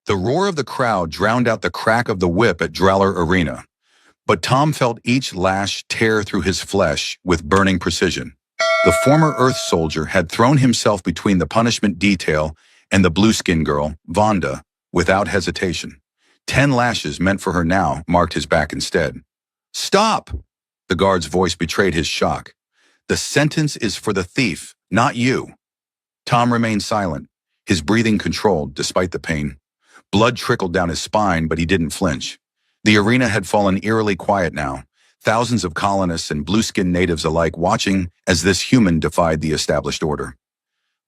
The roar of the crowd drowned out the crack of the whip at Drowler Arena, but Tom felt each lash tear through his flesh with burning precision. The former Earth soldier had thrown himself between the punishment detail and the blue-skin girl, Vonda, without hesitation. 10 lashes meant for her now marked his back instead. "Stop!" The guard's voice betrayed his shock. "The sentence is for the thief, not you." Tom remained silent, his breathing controlled despite the pain. Blood trickled down his spine, but he didn't flinch. The arena had fallen eerily quiet now, thousands of colonists and blue-skinned natives alike watching as this human defied the established order.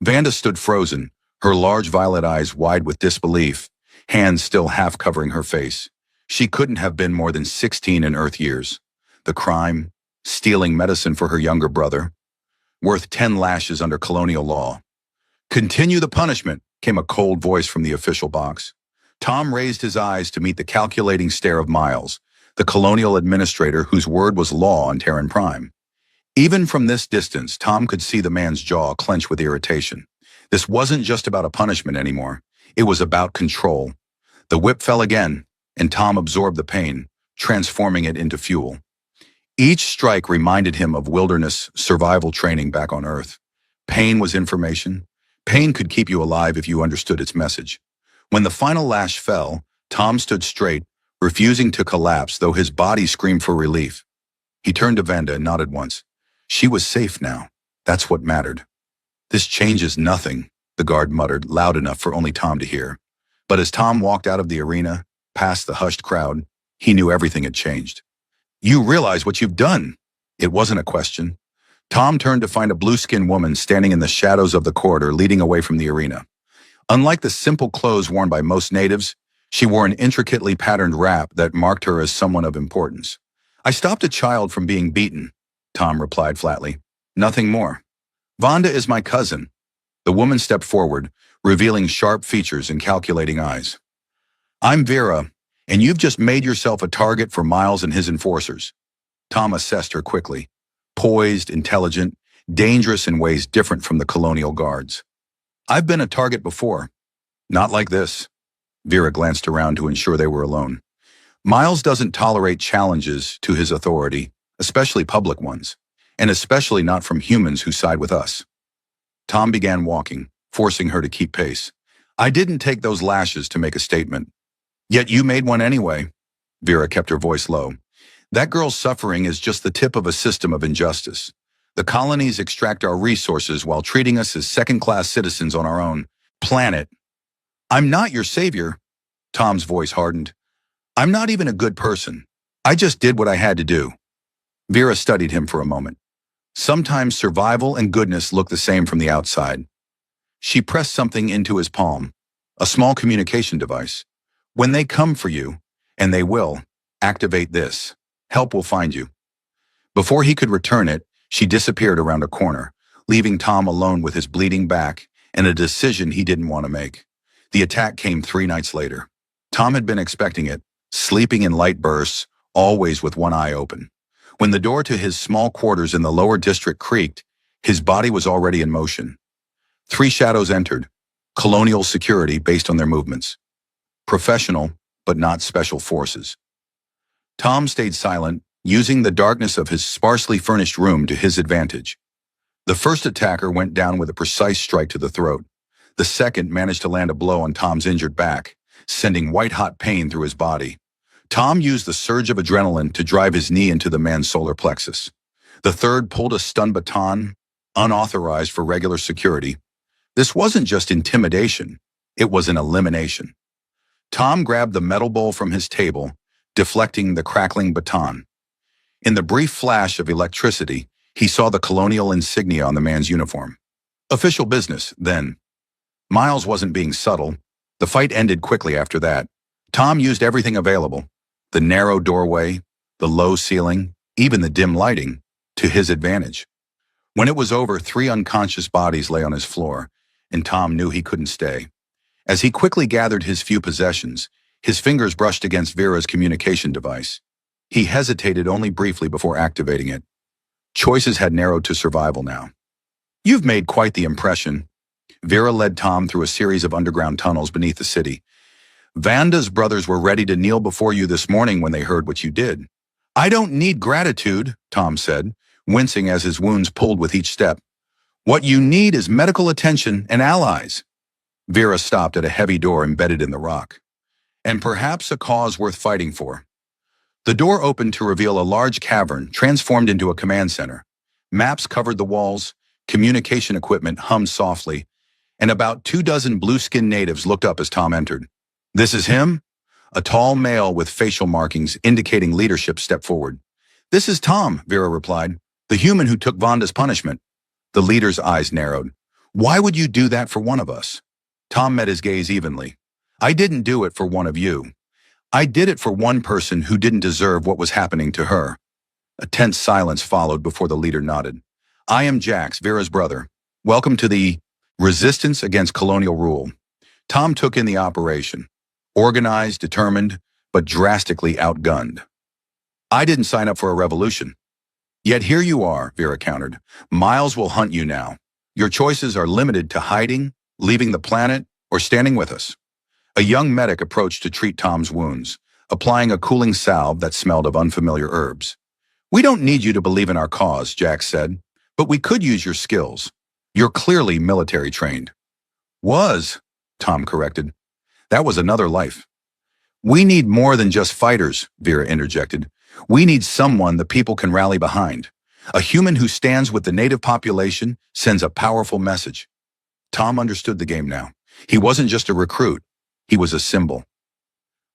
Vanda stood frozen, her large violet eyes wide with disbelief, hands still half covering her face. She couldn't have been more than 16 in Earth years. The crime, stealing medicine for her younger brother, worth 10 lashes under colonial law. "Continue the punishment," came a cold voice from the official box. Tom raised his eyes to meet the calculating stare of Miles, the colonial administrator whose word was law on Terran Prime. Even from this distance, Tom could see the man's jaw clench with irritation. This wasn't just about a punishment anymore. It was about control. The whip fell again, and Tom absorbed the pain, transforming it into fuel. Each strike reminded him of wilderness survival training back on Earth. Pain was information. Pain could keep you alive if you understood its message. When the final lash fell, Tom stood straight, refusing to collapse, though his body screamed for relief. He turned to Vanda and nodded once. She was safe now. That's what mattered. "This changes nothing," the guard muttered, loud enough for only Tom to hear. But as Tom walked out of the arena, past the hushed crowd, he knew everything had changed. "You realize what you've done?" It wasn't a question. Tom turned to find a blue-skinned woman standing in the shadows of the corridor leading away from the arena. Unlike the simple clothes worn by most natives, she wore an intricately patterned wrap that marked her as someone of importance. "I stopped a child from being beaten," Tom replied flatly. "Nothing more. Vonda is my cousin." The woman stepped forward, revealing sharp features and calculating eyes. "I'm Vera, and you've just made yourself a target for Miles and his enforcers." Tom assessed her quickly. Poised, intelligent, dangerous in ways different from the colonial guards. "I've been a target before. Not like this." Vera glanced around to ensure they were alone. "Miles doesn't tolerate challenges to his authority, especially public ones, and especially not from humans who side with us." Tom began walking, forcing her to keep pace. "I didn't take those lashes to make a statement. Yet you made one anyway." Vera kept her voice low. "That girl's suffering is just the tip of a system of injustice. The colonies extract our resources while treating us as second-class citizens on our own planet." "I'm not your savior." Tom's voice hardened. "I'm not even a good person. I just did what I had to do." Vera studied him for a moment. Sometimes survival and goodness look the same from the outside. She pressed something into his palm, a small communication device. "When they come for you, and they will, activate this. Help will find you." Before he could return it, she disappeared around a corner, leaving Tom alone with his bleeding back and a decision he didn't want to make. The attack came 3 nights later. Tom had been expecting it, sleeping in light bursts, always with one eye open. When the door to his small quarters in the lower district creaked, his body was already in motion. 3 shadows entered, colonial security based on their movements. Professional, but not special forces. Tom stayed silent, using the darkness of his sparsely furnished room to his advantage. The first attacker went down with a precise strike to the throat. The second managed to land a blow on Tom's injured back, sending white-hot pain through his body. Tom used the surge of adrenaline to drive his knee into the man's solar plexus. The third pulled a stun baton, unauthorized for regular security. This wasn't just intimidation, it was an elimination. Tom grabbed the metal bowl from his table, deflecting the crackling baton. In the brief flash of electricity, he saw the colonial insignia on the man's uniform. Official business, then. Miles wasn't being subtle. The fight ended quickly after that. Tom used everything available, the narrow doorway, the low ceiling, even the dim lighting, to his advantage. When it was over, 3 unconscious bodies lay on his floor, and Tom knew he couldn't stay. As he quickly gathered his few possessions, his fingers brushed against Vera's communication device. He hesitated only briefly before activating it. Choices had narrowed to survival now. "You've made quite the impression." Vera led Tom through a series of underground tunnels beneath the city. Vanda's brothers were ready to kneel before you this morning when they heard what you did. I don't need gratitude, Tom said, wincing as his wounds pulled with each step. What you need is medical attention and allies. Vera stopped at a heavy door embedded in the rock. And perhaps a cause worth fighting for. The door opened to reveal a large cavern transformed into a command center. Maps covered the walls, communication equipment hummed softly, and about 24 blue-skinned natives looked up as Tom entered. This is him? A tall male with facial markings indicating leadership stepped forward. This is Tom, Vera replied, the human who took Vanda's punishment. The leader's eyes narrowed. Why would you do that for one of us? Tom met his gaze evenly. I didn't do it for one of you. I did it for one person who didn't deserve what was happening to her. A tense silence followed before the leader nodded. I am Jax, Vera's brother. Welcome to the Resistance Against Colonial Rule. Tom took in the operation. Organized, determined, but drastically outgunned. I didn't sign up for a revolution. Yet here you are, Vera countered. Miles will hunt you now. Your choices are limited to hiding, leaving the planet, or standing with us. A young medic approached to treat Tom's wounds, applying a cooling salve that smelled of unfamiliar herbs. We don't need you to believe in our cause, Jax said, but we could use your skills. You're clearly military trained. Was, Tom corrected. That was another life. We need more than just fighters, Vera interjected. We need someone the people can rally behind. A human who stands with the native population sends a powerful message. Tom understood the game now. He wasn't just a recruit. He was a symbol.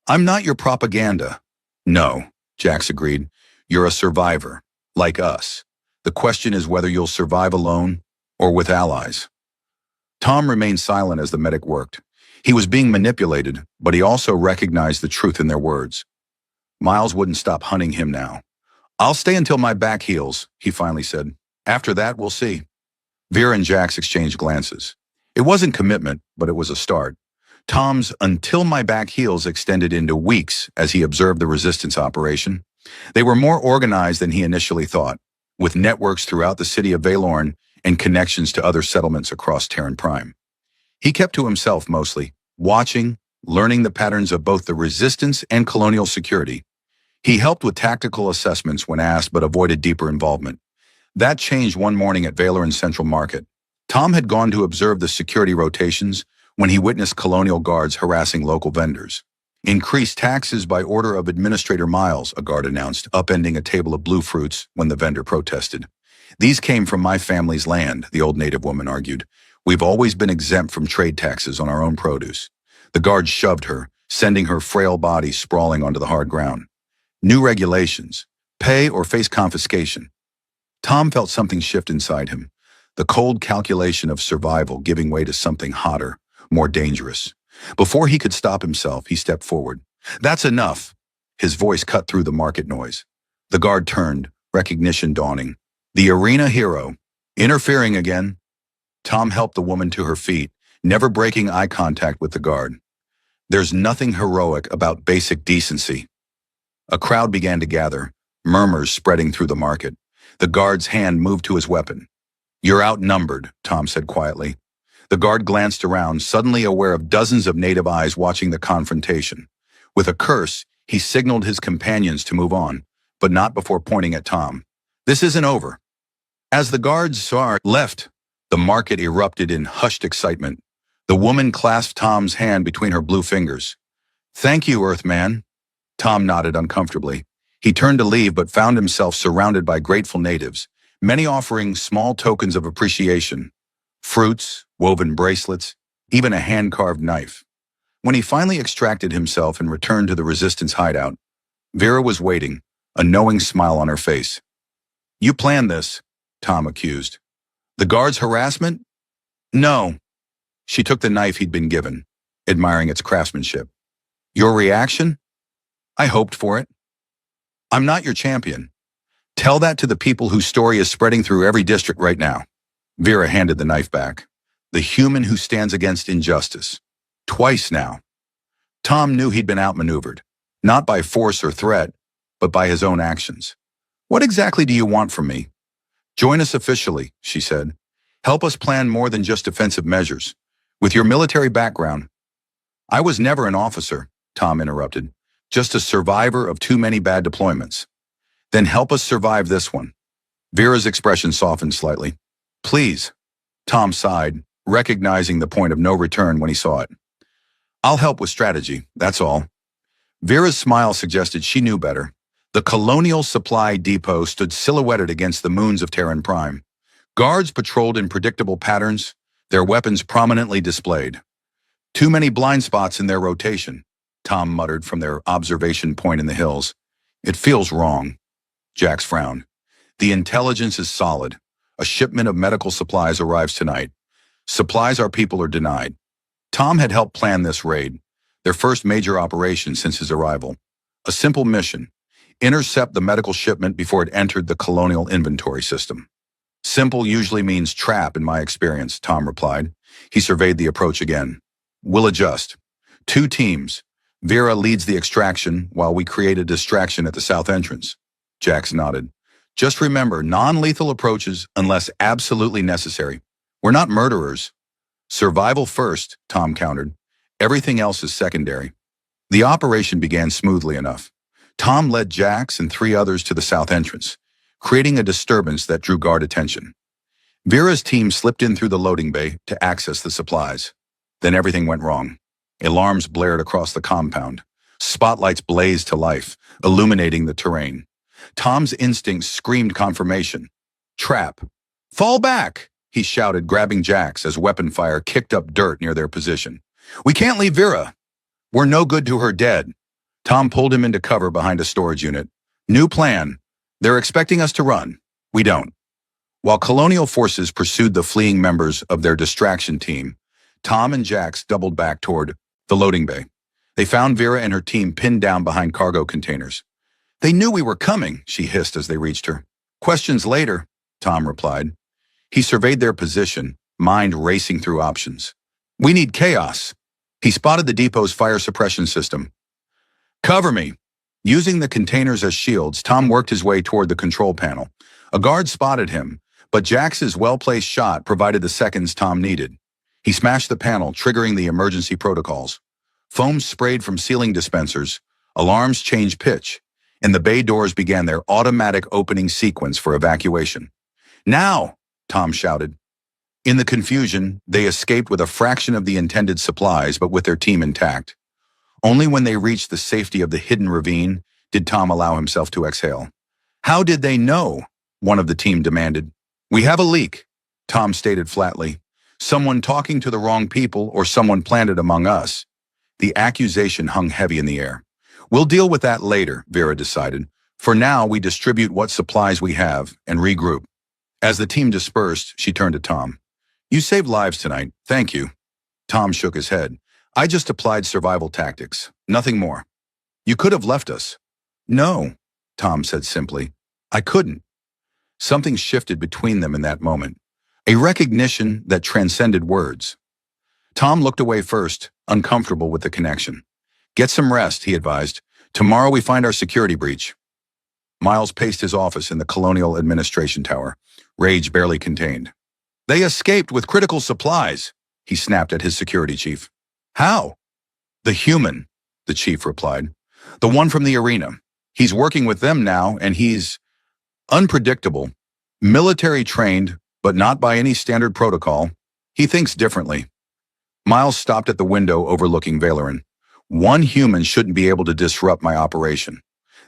I'm not your propaganda. No, Jax agreed. You're a survivor, like us. The question is whether you'll survive alone or with allies. Tom remained silent as the medic worked. He was being manipulated, but he also recognized the truth in their words. Miles wouldn't stop hunting him now. I'll stay until my back heals, he finally said. After that, we'll see. Vera and Jax exchanged glances. It wasn't commitment, but it was a start. Tom's "until my back heals" extended into weeks as he observed the resistance operation. They were more organized than he initially thought, with networks throughout the city of Valorn and connections to other settlements across Terran Prime. He kept to himself mostly, watching, learning the patterns of both the resistance and colonial security. He helped with tactical assessments when asked but avoided deeper involvement. That changed one morning at Valorn Central Market. Tom had gone to observe the security rotations when he witnessed colonial guards harassing local vendors. Increased taxes by order of Administrator Miles, a guard announced, upending a table of blue fruits when the vendor protested. These came from my family's land, the old native woman argued. We've always been exempt from trade taxes on our own produce. The guard shoved her, sending her frail body sprawling onto the hard ground. New regulations. Pay or face confiscation. Tom felt something shift inside him. The cold calculation of survival giving way to something hotter, more dangerous. Before he could stop himself, he stepped forward. That's enough. His voice cut through the market noise. The guard turned, recognition dawning. The arena hero. Interfering again. Tom helped the woman to her feet, never breaking eye contact with the guard. There's nothing heroic about basic decency. A crowd began to gather, murmurs spreading through the market. The guard's hand moved to his weapon. You're outnumbered, Tom said quietly. The guard glanced around, suddenly aware of dozens of native eyes watching the confrontation. With a curse, he signaled his companions to move on, but not before pointing at Tom. This isn't over. As the guards left, the market erupted in hushed excitement. The woman clasped Tom's hand between her blue fingers. Thank you, Earthman. Tom nodded uncomfortably. He turned to leave but found himself surrounded by grateful natives, many offering small tokens of appreciation. Fruits, woven bracelets, even a hand-carved knife. When he finally extracted himself and returned to the resistance hideout, Vera was waiting, a knowing smile on her face. You planned this, Tom accused. The guard's harassment? No. She took the knife he'd been given, admiring its craftsmanship. Your reaction? I hoped for it. I'm not your champion. Tell that to the people whose story is spreading through every district right now. Vera handed the knife back. The human who stands against injustice. Twice now. Tom knew he'd been outmaneuvered, not by force or threat, but by his own actions. What exactly do you want from me? Join us officially, she said. Help us plan more than just defensive measures. With your military background, I was never an officer, Tom interrupted. Just a survivor of too many bad deployments. Then help us survive this one. Vera's expression softened slightly. Please. Tom sighed, recognizing the point of no return when he saw it. I'll help with strategy, that's all. Vera's smile suggested she knew better. The Colonial Supply Depot stood silhouetted against the moons of Terran Prime. Guards patrolled in predictable patterns, their weapons prominently displayed. Too many blind spots in their rotation, Tom muttered from their observation point in the hills. It feels wrong. Jax frowned. The intelligence is solid. A shipment of medical supplies arrives tonight. Supplies our people are denied. Tom had helped plan this raid, their first major operation since his arrival. A simple mission: intercept the medical shipment before it entered the colonial inventory system. Simple usually means trap in my experience, Tom replied. He surveyed the approach again. We'll adjust. 2 teams. Vera leads the extraction while we create a distraction at the south entrance. Jax nodded. Just remember, non-lethal approaches unless absolutely necessary. We're not murderers. Survival first, Tom countered. Everything else is secondary. The operation began smoothly enough. Tom led Jax and 3 others to the south entrance, creating a disturbance that drew guard attention. Vera's team slipped in through the loading bay to access the supplies. Then everything went wrong. Alarms blared across the compound. Spotlights blazed to life, illuminating the terrain. Tom's instincts screamed confirmation. Trap. Fall back, he shouted, grabbing Jax as weapon fire kicked up dirt near their position. We can't leave Vera. We're no good to her dead. Tom pulled him into cover behind a storage unit. New plan. They're expecting us to run. We don't. While colonial forces pursued the fleeing members of their distraction team, Tom and Jax doubled back toward the loading bay. They found Vera and her team pinned down behind cargo containers. They knew we were coming, she hissed as they reached her. Questions later, Tom replied. He surveyed their position, mind racing through options. We need chaos. He spotted the depot's fire suppression system. Cover me. Using the containers as shields, Tom worked his way toward the control panel. A guard spotted him, but Jax's well-placed shot provided the seconds Tom needed. He smashed the panel, triggering the emergency protocols. Foam sprayed from ceiling dispensers, alarms changed pitch, and the bay doors began their automatic opening sequence for evacuation. Now, Tom shouted. In the confusion, they escaped with a fraction of the intended supplies, but with their team intact. Only when they reached the safety of the hidden ravine did Tom allow himself to exhale. How did they know? One of the team demanded. We have a leak, Tom stated flatly. Someone talking to the wrong people or someone planted among us. The accusation hung heavy in the air. We'll deal with that later, Vera decided. For now, we distribute what supplies we have and regroup. As the team dispersed, she turned to Tom. You saved lives tonight. Thank you. Tom shook his head. I just applied survival tactics. Nothing more. You could have left us. No, Tom said simply. I couldn't. Something shifted between them in that moment. A recognition that transcended words. Tom looked away first, uncomfortable with the connection. Get some rest, he advised. Tomorrow we find our security breach. Miles paced his office in the Colonial Administration Tower, rage barely contained. They escaped with critical supplies, he snapped at his security chief. How? The human, the chief replied. The one from the arena. He's working with them now, and he's unpredictable, military trained, but not by any standard protocol. He thinks differently. Miles stopped at the window overlooking Valoran. One human shouldn't be able to disrupt my operation.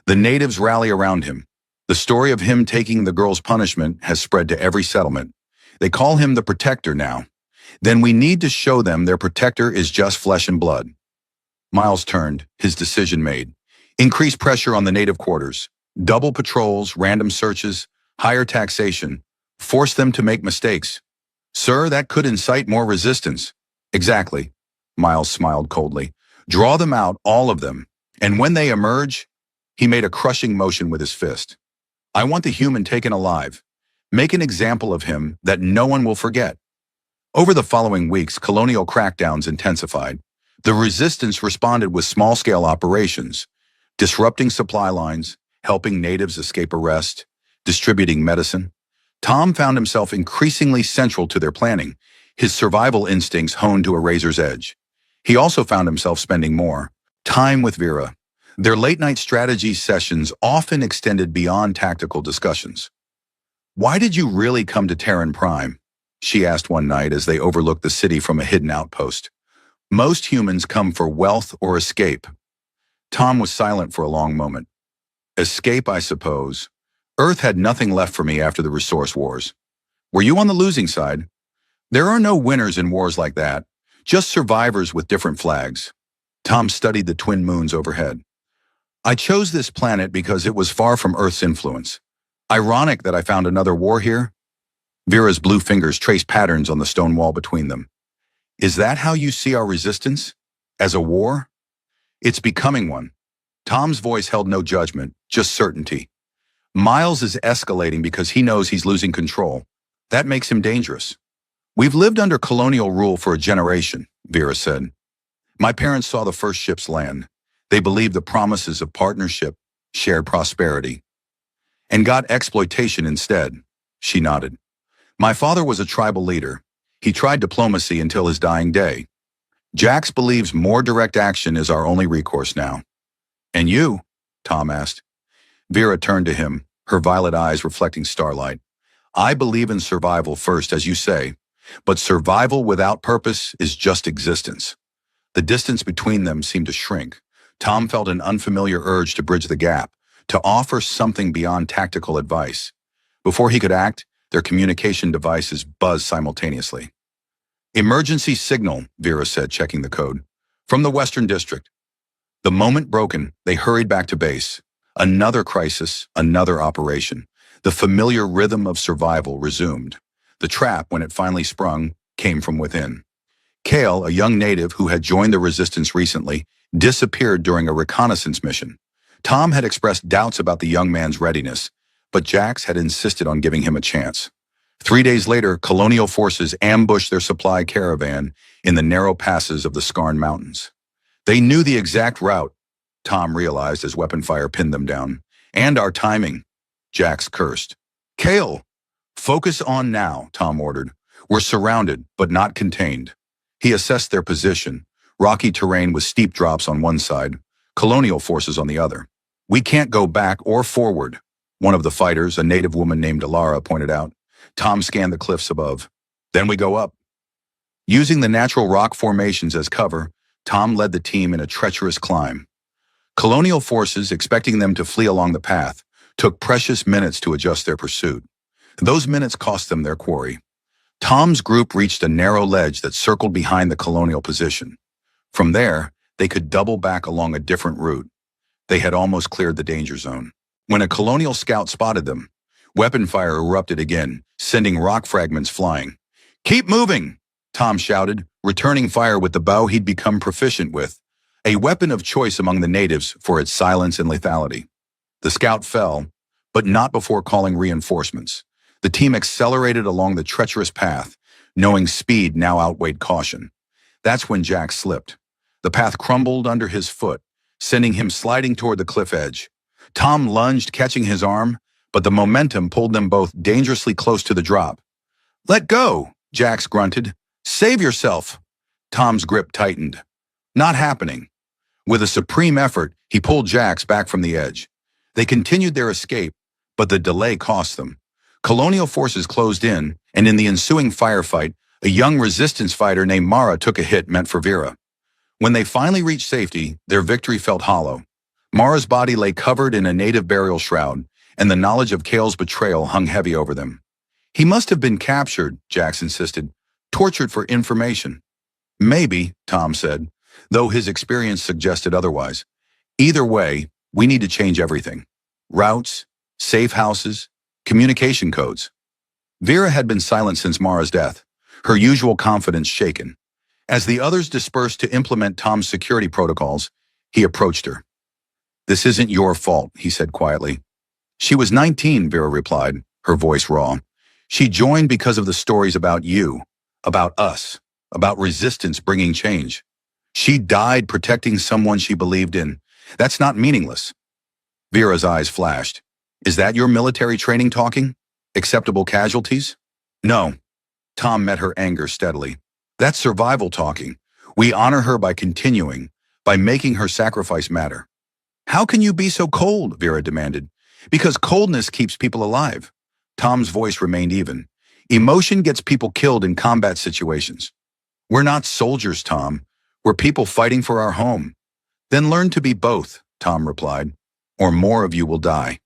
The natives rally around him. The story of him taking the girl's punishment has spread to every settlement. They call him the Protector now. Then we need to show them their Protector is just flesh and blood. Miles turned, his decision made. Increase pressure on the native quarters. Double patrols, random searches, higher taxation. Force them to make mistakes. Sir, that could incite more resistance. Exactly. Miles smiled coldly. Draw them out, all of them. And when they emerge, he made a crushing motion with his fist. I want the human taken alive. Make an example of him that no one will forget. Over the following weeks, colonial crackdowns intensified. The resistance responded with small-scale operations, disrupting supply lines, helping natives escape arrest, distributing medicine. Tom found himself increasingly central to their planning, his survival instincts honed to a razor's edge. He also found himself spending more time with Vera. Their late-night strategy sessions often extended beyond tactical discussions. "Why did you really come to Terran Prime?" she asked one night as they overlooked the city from a hidden outpost. "Most humans come for wealth or escape." Tom was silent for a long moment. "Escape, I suppose. Earth had nothing left for me after the resource wars." "Were you on the losing side?" "There are no winners in wars like that, just survivors with different flags." Tom studied the twin moons overhead. "I chose this planet because it was far from Earth's influence. Ironic that I found another war here." Vera's blue fingers traced patterns on the stone wall between them. "Is that how you see our resistance? As a war?" "It's becoming one." Tom's voice held no judgment, just certainty. "Miles is escalating because he knows he's losing control. That makes him dangerous." "We've lived under colonial rule for a generation," Vera said. "My parents saw the first ships land. They believed the promises of partnership, shared prosperity, and got exploitation instead." She nodded. "My father was a tribal leader. He tried diplomacy until his dying day. Jax believes more direct action is our only recourse now." "And you?" Tom asked. Vera turned to him, her violet eyes reflecting starlight. "I believe in survival first, as you say, but survival without purpose is just existence." The distance between them seemed to shrink. Tom felt an unfamiliar urge to bridge the gap, to offer something beyond tactical advice. Before he could act, their communication devices buzzed simultaneously. "Emergency signal," Vera said, checking the code. "From the Western District." The moment broken, they hurried back to base. Another crisis, another operation. The familiar rhythm of survival resumed. The trap, when it finally sprung, came from within. Kale, a young native who had joined the resistance recently, disappeared during a reconnaissance mission. Tom had expressed doubts about the young man's readiness, but Jax had insisted on giving him a chance. 3 days later, colonial forces ambushed their supply caravan in the narrow passes of the Skarn Mountains. They knew the exact route, Tom realized as weapon fire pinned them down. "And our timing," Jax cursed. "Kale, focus on now," Tom ordered. "We're surrounded, but not contained." He assessed their position. Rocky terrain with steep drops on one side, colonial forces on the other. "We can't go back or forward," one of the fighters, a native woman named Alara, pointed out. Tom scanned the cliffs above. "Then we go up." Using the natural rock formations as cover, Tom led the team in a treacherous climb. Colonial forces, expecting them to flee along the path, took precious minutes to adjust their pursuit. Those minutes cost them their quarry. Tom's group reached a narrow ledge that circled behind the colonial position. From there, they could double back along a different route. They had almost cleared the danger zone. When a colonial scout spotted them, weapon fire erupted again, sending rock fragments flying. "Keep moving!" Tom shouted, returning fire with the bow he'd become proficient with, a weapon of choice among the natives for its silence and lethality. The scout fell, but not before calling reinforcements. The team accelerated along the treacherous path, knowing speed now outweighed caution. That's when Jax slipped. The path crumbled under his foot, sending him sliding toward the cliff edge. Tom lunged, catching his arm, but the momentum pulled them both dangerously close to the drop. "Let go," Jax grunted. "Save yourself." Tom's grip tightened. Not happening. With a supreme effort, he pulled Jax back from the edge. They continued their escape, but the delay cost them. Colonial forces closed in, and in the ensuing firefight, a young resistance fighter named Mara took a hit meant for Vera. When they finally reached safety, their victory felt hollow. Mara's body lay covered in a native burial shroud, and the knowledge of Kale's betrayal hung heavy over them. "He must have been captured," Jax insisted, "tortured for information." "Maybe," Tom said, though his experience suggested otherwise. "Either way, we need to change everything. Routes, safe houses, communication codes." Vera had been silent since Mara's death, her usual confidence shaken. As the others dispersed to implement Tom's security protocols, he approached her. "This isn't your fault," he said quietly. "She was 19, Vera replied, her voice raw. "She joined because of the stories about you, about us, about resistance bringing change. She died protecting someone she believed in. That's not meaningless." Vera's eyes flashed. "Is that your military training talking? Acceptable casualties?" "No." Tom met her anger steadily. "That's survival talking. We honor her by continuing, by making her sacrifice matter. How can you be so cold? Vera demanded. Because coldness keeps people alive. Tom's voice remained even. Emotion gets people killed in combat situations. We're not soldiers, Tom. We're people fighting for our home. Then learn to be both, Tom replied, or more of you will die.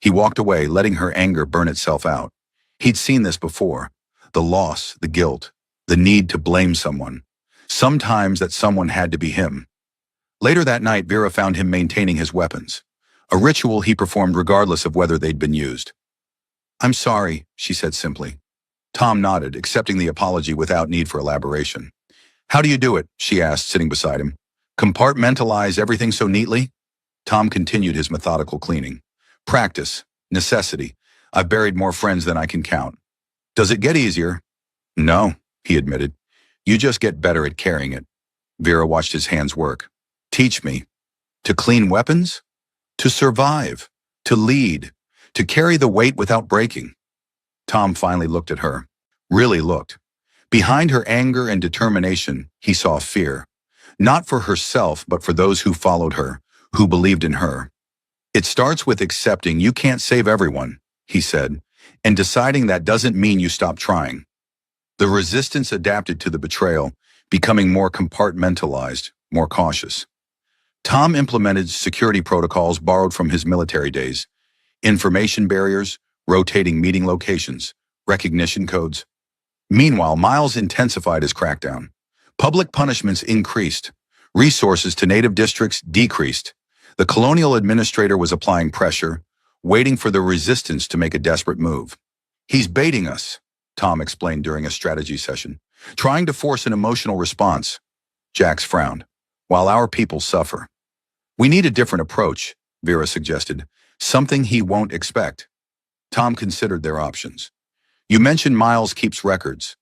He walked away, letting her anger burn itself out. He'd seen this before. The loss, the guilt, the need to blame someone. Sometimes that someone had to be him. Later that night, Vera found him maintaining his weapons, a ritual he performed regardless of whether they'd been used. I'm sorry, she said simply. Tom nodded, accepting the apology without need for elaboration. How do you do it? She asked, sitting beside him. Compartmentalize everything so neatly? Tom continued his methodical cleaning. Practice, necessity. I've buried more friends than I can count. Does it get easier? No, he admitted. You just get better at carrying it. Vera watched his hands work. Teach me. To clean weapons? To survive. To lead. To carry the weight without breaking. Tom finally looked at her. Really looked. Behind her anger and determination, he saw fear. Not for herself, but for those who followed her, who believed in her. It starts with accepting you can't save everyone, he said, and deciding that doesn't mean you stop trying. The resistance adapted to the betrayal, becoming more compartmentalized, more cautious. Tom implemented security protocols borrowed from his military days. Information barriers, rotating meeting locations, recognition codes. Meanwhile, Miles intensified his crackdown. Public punishments increased. Resources to native districts decreased. The colonial administrator was applying pressure, waiting for the resistance to make a desperate move. He's baiting us, Tom explained during a strategy session, trying to force an emotional response. Jax frowned. While our people suffer. We need a different approach, Vera suggested, something he won't expect. Tom considered their options. You mentioned Miles keeps records.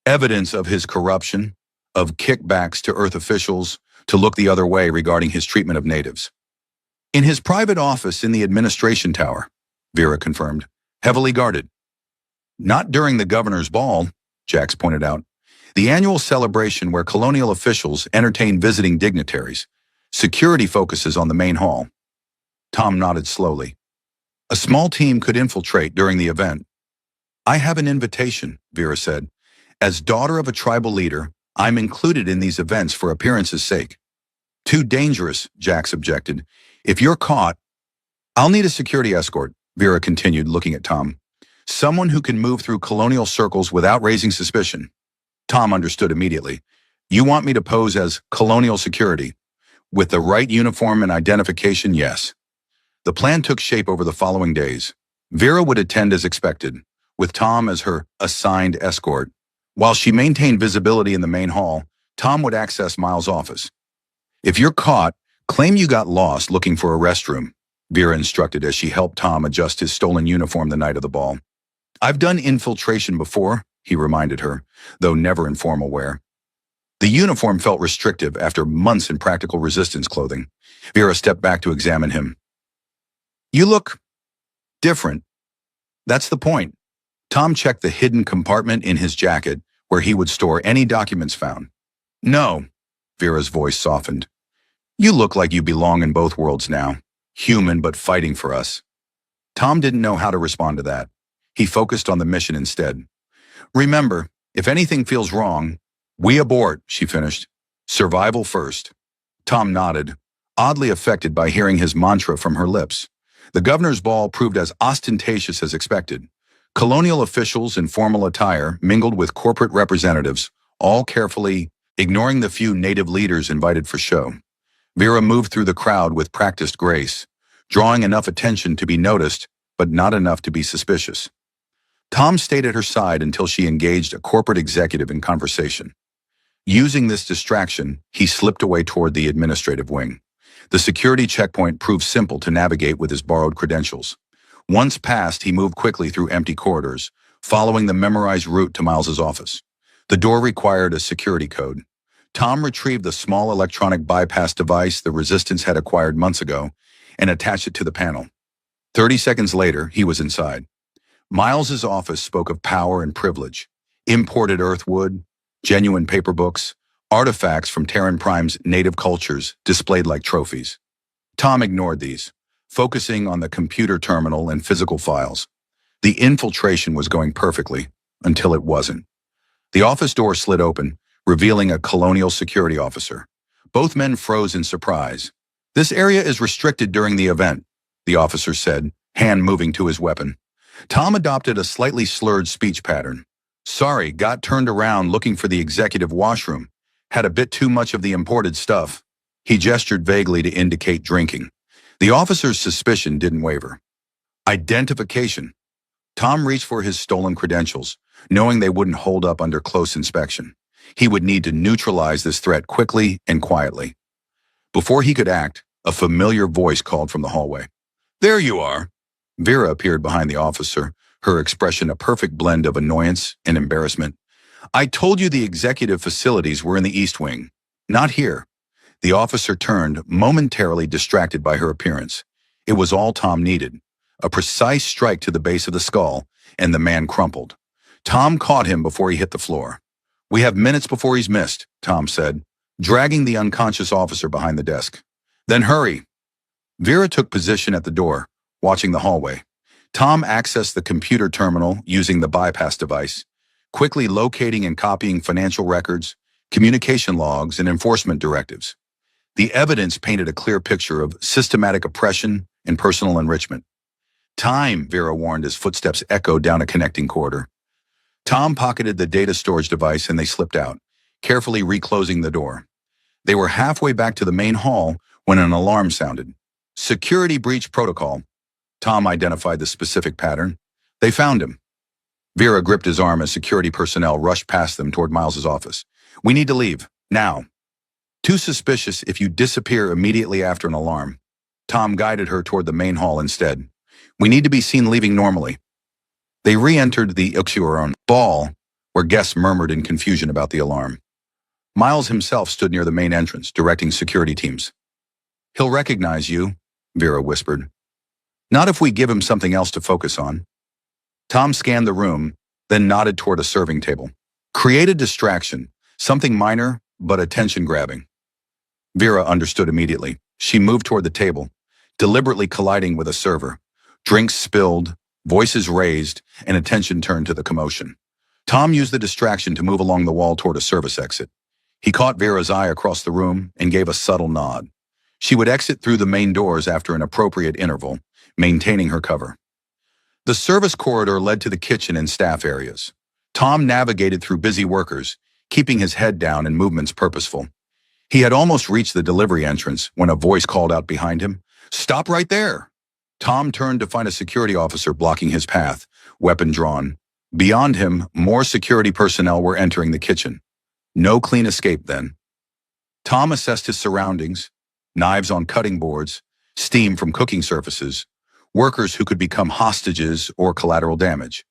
Evidence of his corruption, of kickbacks to Earth officials, to look the other way regarding his treatment of natives. In his private office in the administration tower, Vera confirmed, heavily guarded. Not during the governor's ball, Jax pointed out. The annual celebration where colonial officials entertain visiting dignitaries. Security focuses on the main hall. Tom nodded slowly. A small team could infiltrate during the event. I have an invitation, Vera said. As daughter of a tribal leader, I'm included in these events for appearance's sake. Too dangerous, Jax objected. If you're caught, I'll need a security escort, Vera continued, looking at Tom. Someone who can move through colonial circles without raising suspicion. Tom understood immediately. You want me to pose as colonial security? With the right uniform and identification, yes. The plan took shape over the following days. Vera would attend as expected, with Tom as her assigned escort. While she maintained visibility in the main hall, Tom would access Miles' office. If you're caught, claim you got lost looking for a restroom, Vera instructed as she helped Tom adjust his stolen uniform the night of the ball. I've done infiltration before, he reminded her, though never in formal wear. The uniform felt restrictive after months in practical resistance clothing. Vera stepped back to examine him. You look different. That's the point. Tom checked the hidden compartment in his jacket where he would store any documents found. No, Vera's voice softened. You look like you belong in both worlds now, human but fighting for us. Tom didn't know how to respond to that. He focused on the mission instead. Remember, if anything feels wrong, we abort, she finished. Survival first. Tom nodded, oddly affected by hearing his mantra from her lips. The governor's ball proved as ostentatious as expected. Colonial officials in formal attire mingled with corporate representatives, all carefully ignoring the few native leaders invited for show. Vera moved through the crowd with practiced grace, drawing enough attention to be noticed, but not enough to be suspicious. Tom stayed at her side until she engaged a corporate executive in conversation. Using this distraction, he slipped away toward the administrative wing. The security checkpoint proved simple to navigate with his borrowed credentials. Once passed, he moved quickly through empty corridors, following the memorized route to Miles's office. The door required a security code. Tom retrieved the small electronic bypass device the Resistance had acquired months ago and attached it to the panel. 30 seconds later, he was inside. Miles's office spoke of power and privilege, imported earthwood, genuine paper books, artifacts from Terran Prime's native cultures displayed like trophies. Tom ignored these, focusing on the computer terminal and physical files. The infiltration was going perfectly, until it wasn't. The office door slid open, revealing a colonial security officer. Both men froze in surprise. "This area is restricted during the event," the officer said, hand moving to his weapon. Tom adopted a slightly slurred speech pattern. "Sorry, got turned around looking for the executive washroom. Had a bit too much of the imported stuff." He gestured vaguely to indicate drinking. The officer's suspicion didn't waver. Identification. Tom reached for his stolen credentials, knowing they wouldn't hold up under close inspection. He would need to neutralize this threat quickly and quietly. Before he could act, a familiar voice called from the hallway. "There you are." Vera appeared behind the officer, her expression a perfect blend of annoyance and embarrassment. "I told you the executive facilities were in the East Wing. Not here." The officer turned, momentarily distracted by her appearance. It was all Tom needed. A precise strike to the base of the skull, and the man crumpled. Tom caught him before he hit the floor. "We have minutes before he's missed," Tom said, dragging the unconscious officer behind the desk. "Then hurry." Vera took position at the door, watching the hallway. Tom accessed the computer terminal using the bypass device, quickly locating and copying financial records, communication logs, and enforcement directives. The evidence painted a clear picture of systematic oppression and personal enrichment. "Time," Vera warned as footsteps echoed down a connecting corridor. Tom pocketed the data storage device and they slipped out, carefully reclosing the door. They were halfway back to the main hall when an alarm sounded. "Security breach protocol." Tom identified the specific pattern. They found him. Vera gripped his arm as security personnel rushed past them toward Miles's office. "We need to leave, now." "Too suspicious if you disappear immediately after an alarm." Tom guided her toward the main hall instead. "We need to be seen leaving normally." They re-entered the Uxuron ball, where guests murmured in confusion about the alarm. Miles himself stood near the main entrance, directing security teams. "He'll recognize you," Vera whispered. "Not if we give him something else to focus on." Tom scanned the room, then nodded toward a serving table. "Create a distraction, something minor but attention-grabbing." Vera understood immediately. She moved toward the table, deliberately colliding with a server. Drinks spilled, voices raised, and attention turned to the commotion. Tom used the distraction to move along the wall toward a service exit. He caught Vera's eye across the room and gave a subtle nod. She would exit through the main doors after an appropriate interval, maintaining her cover. The service corridor led to the kitchen and staff areas. Tom navigated through busy workers, keeping his head down and movements purposeful. He had almost reached the delivery entrance when a voice called out behind him, "Stop right there!" Tom turned to find a security officer blocking his path, weapon drawn. Beyond him, more security personnel were entering the kitchen. No clean escape then. Tom assessed his surroundings: knives on cutting boards, steam from cooking surfaces, workers who could become hostages or collateral damage.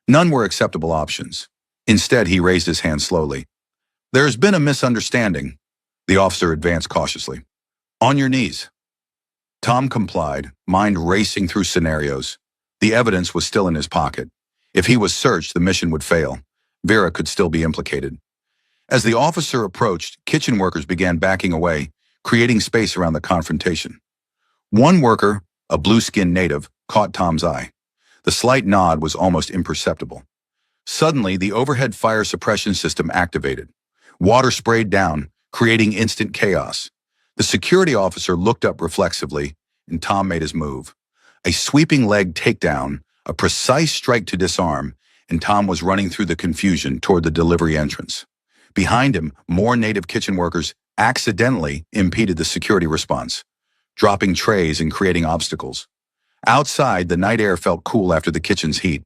None were acceptable options. Instead, he raised his hand slowly. "There's been a misunderstanding." The officer advanced cautiously. "On your knees." Tom complied, mind racing through scenarios. The evidence was still in his pocket. If he was searched, the mission would fail. Vera could still be implicated. As the officer approached, kitchen workers began backing away, creating space around the confrontation. One worker, a blue-skinned native, caught Tom's eye. The slight nod was almost imperceptible. Suddenly, the overhead fire suppression system activated. Water sprayed down, creating instant chaos. The security officer looked up reflexively, and Tom made his move. A sweeping leg takedown, a precise strike to disarm, and Tom was running through the confusion toward the delivery entrance. Behind him, more native kitchen workers accidentally impeded the security response, dropping trays and creating obstacles. Outside, the night air felt cool after the kitchen's heat.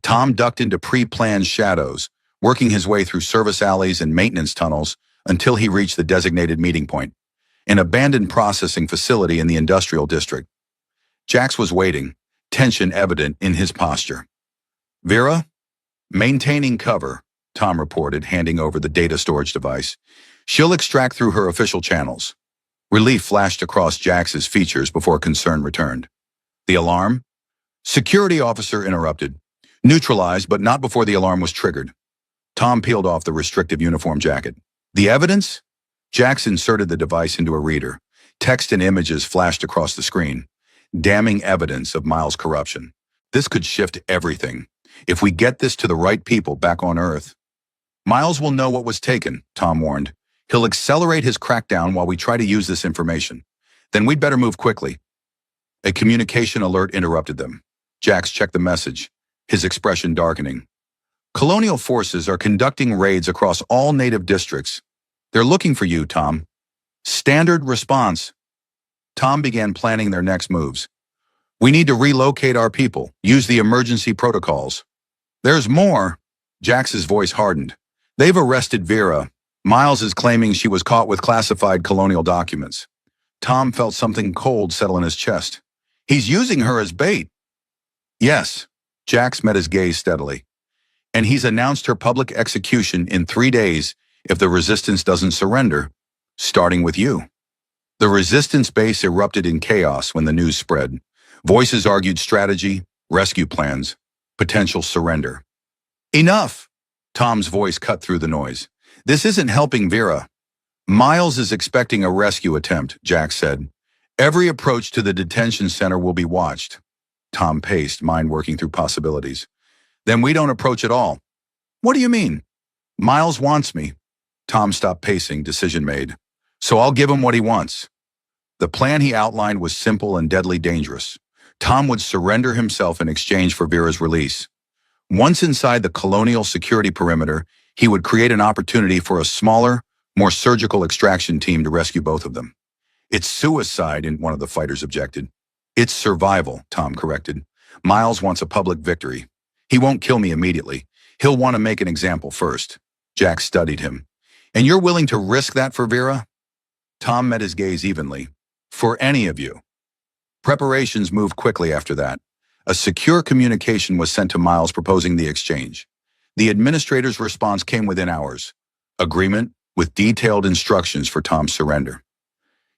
Tom ducked into pre-planned shadows, working his way through service alleys and maintenance tunnels until he reached the designated meeting point, an abandoned processing facility in the industrial district. Jax was waiting, tension evident in his posture. "Vera?" "Maintaining cover," Tom reported, handing over the data storage device. "She'll extract through her official channels." Relief flashed across Jax's features before concern returned. "The alarm?" Security officer interrupted. "Neutralized, but not before the alarm was triggered." Tom peeled off the restrictive uniform jacket. The evidence? Jax inserted the device into a reader. Text and images flashed across the screen. Damning evidence of Miles' corruption. This could shift everything. If we get this to the right people back on Earth. Miles will know what was taken, Tom warned. He'll accelerate his crackdown while we try to use this information. Then we'd better move quickly. A communication alert interrupted them. Jax checked the message, his expression darkening. Colonial forces are conducting raids across all native districts. They're looking for you, Tom. Standard response. Tom began planning their next moves. We need to relocate our people, use the emergency protocols. There's more. Jax's voice hardened. They've arrested Vera. Miles is claiming she was caught with classified colonial documents. Tom felt something cold settle in his chest. He's using her as bait. Yes. Jax met his gaze steadily. And he's announced her public execution in 3 days if the resistance doesn't surrender, starting with you. The resistance base erupted in chaos when the news spread. Voices argued strategy, rescue plans, potential surrender. Enough! Tom's voice cut through the noise. This isn't helping Vera. Miles is expecting a rescue attempt, Jax said. Every approach to the detention center will be watched. Tom paced, mind working through possibilities. Then we don't approach at all. What do you mean? Miles wants me. Tom stopped pacing, decision made. So I'll give him what he wants. The plan he outlined was simple and deadly dangerous. Tom would surrender himself in exchange for Vera's release. Once inside the colonial security perimeter, he would create an opportunity for a smaller, more surgical extraction team to rescue both of them. It's suicide, one of the fighters objected. It's survival, Tom corrected. Miles wants a public victory. He won't kill me immediately. He'll want to make an example first. Jax studied him. And you're willing to risk that for Vera? Tom met his gaze evenly. For any of you. Preparations moved quickly after that. A secure communication was sent to Miles proposing the exchange. The administrator's response came within hours. Agreement with detailed instructions for Tom's surrender.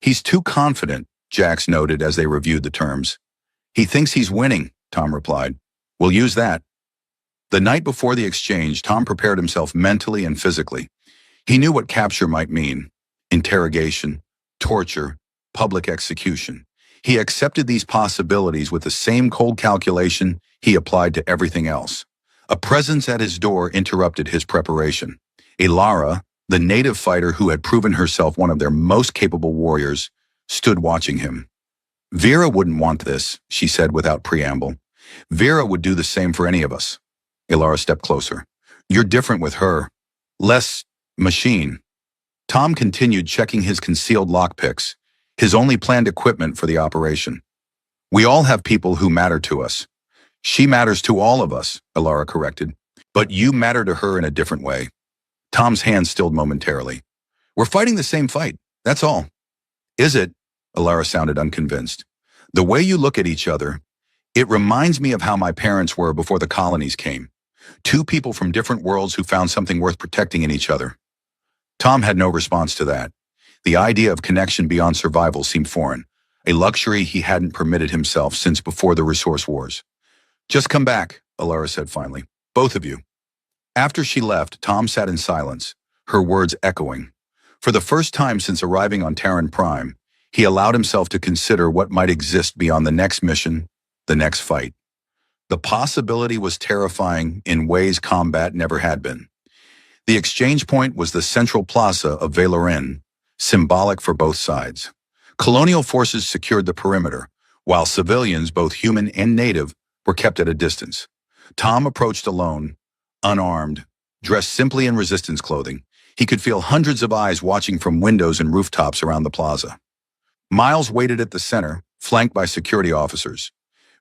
He's too confident, Jax noted as they reviewed the terms. He thinks he's winning, Tom replied. We'll use that. The night before the exchange, Tom prepared himself mentally and physically. He knew what capture might mean. Interrogation, torture, public execution. He accepted these possibilities with the same cold calculation he applied to everything else. A presence at his door interrupted his preparation. Ilara, the native fighter who had proven herself one of their most capable warriors, stood watching him. Vera wouldn't want this, she said without preamble. Vera would do the same for any of us. Ilara stepped closer. You're different with her. Less machine. Tom continued checking his concealed lockpicks, his only planned equipment for the operation. We all have people who matter to us. She matters to all of us, Ilara corrected. But you matter to her in a different way. Tom's hand stilled momentarily. We're fighting the same fight, that's all. Is it? Ilara sounded unconvinced. The way you look at each other, it reminds me of how my parents were before the colonies came. Two people from different worlds who found something worth protecting in each other. Tom had no response to that. The idea of connection beyond survival seemed foreign, a luxury he hadn't permitted himself since before the resource wars. Just come back, Ilara said finally. Both of you. After she left, Tom sat in silence, her words echoing. For the first time since arriving on Terran Prime, he allowed himself to consider what might exist beyond the next mission, the next fight. The possibility was terrifying in ways combat never had been. The exchange point was the central plaza of Valorin, symbolic for both sides. Colonial forces secured the perimeter, while civilians, both human and native, were kept at a distance. Tom approached alone, unarmed, dressed simply in resistance clothing. He could feel hundreds of eyes watching from windows and rooftops around the plaza. Miles waited at the center, flanked by security officers.